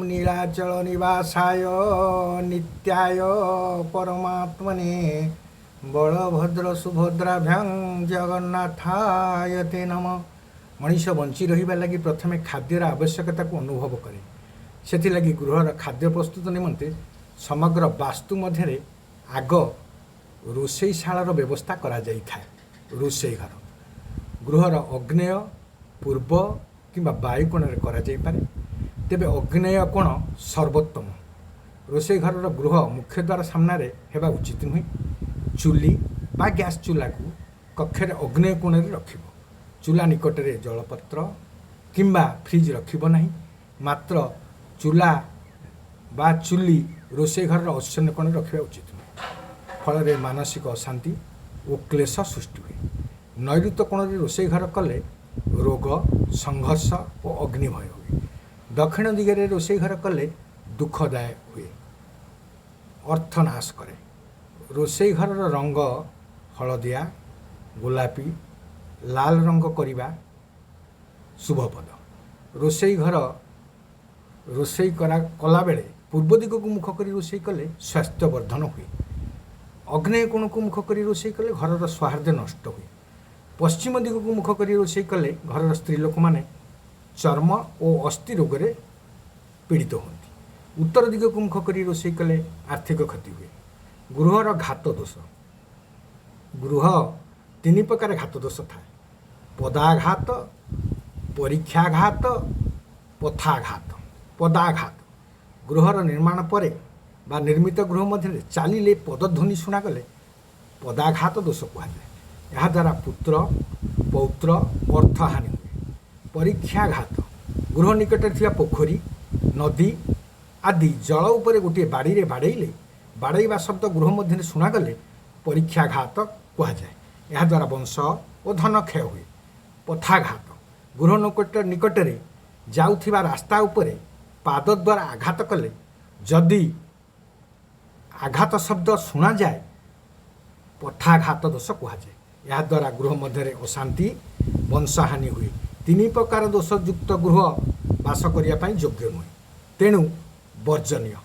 नीलाचल निवासाय नित्याय परमात्मने बलभद्र सुभद्राभ्यां जगन्नाथाय ते नम। मनीष बंची रहिबा लगी प्रथमे खाद्यर आवश्यकता को अनुभव करे। सेथिलागि गृहर खाद्य प्रस्तुत निमंते समग्र वास्तु मध्य आग रोषेईशालार व्यवस्था करा जाई थाए। रोषेई घर गृहर अग्नेय पूर्व किंबा वायुकोण करा जाई पारे। तेबे अग्नेय कोण सर्वोत्तम। रोषेई घर गृह मुख्य द्वार सामने हेबा उचित नुहे। चुली बा गैस चूल्हा को कक्षे अग्नेय कोण रखिब। चूल्हा निकट में जलपत्र किंबा फ्रिज रखिब नहीं। मात्र चूल्हा बा चुली रोषेई घर ऐश्वर्य कोण रखा उचित नुहे। फल मानसिक अशांति और क्लेश सृष्टि हुए। नैऋत्य कोण रोषेई घर कले रोग संघर्ष और अग्निभय हुए। दक्षिण दिगरे रोषेई घर कले दुखदायक हुए, अर्थनाश करे। रोषेई घर रंग हलदिया गोलापी लाल रंग करिबा शुभपद। रोषेई घर रोषेई कला बेले पूर्व दिग को मुख कर रोषेई कले स्वास्थ्यवर्धन हुए। अग्नेय कोण को मुख कर रोषेई कले घर सौहार्द्य नष्ट हुए। पश्चिम दिग को मुख कर रोषेई कले घर स्त्री लोक माने चर्म और अस्थि रोग पीड़ित होती। उत्तर दिग को मुख कर रोषेई कले आर्थिक क्षति हुए। गृहर घात दोष। गृह तीन प्रकार घात दोष थाए। पदाघात परीक्षाघात पथाघात। पदाघात गृहर निर्माण पर बा निर्मित गृह मध्य चलिले पदध्वनि शुणागले पदाघात दोष कहुए। यह द्वारा पुत्र पौत्र अर्थहानि हुए। परीक्षाघात गृह निकट थी पोखरी नदी आदि जल उपर गोटे बाड़ी बाड़े बाड़ाइबा शब्द गृह मध्य शुणागले परीक्षाघात कहुए। यह द्वारा वंश और धन क्षय हुए। पथाघात गृह निकट जाउथिबा रास्ता उपरे पाद द्वारा आघात कले जदि आघात शब्द शुणा जाए पथाघात दोष कहुए। यह द्वारा गृह मध्य अशांति वंशहानि हुए। तीन प्रकार दोषयुक्त गृह बास करने योग्य नुहे, तेणु वर्जनीय।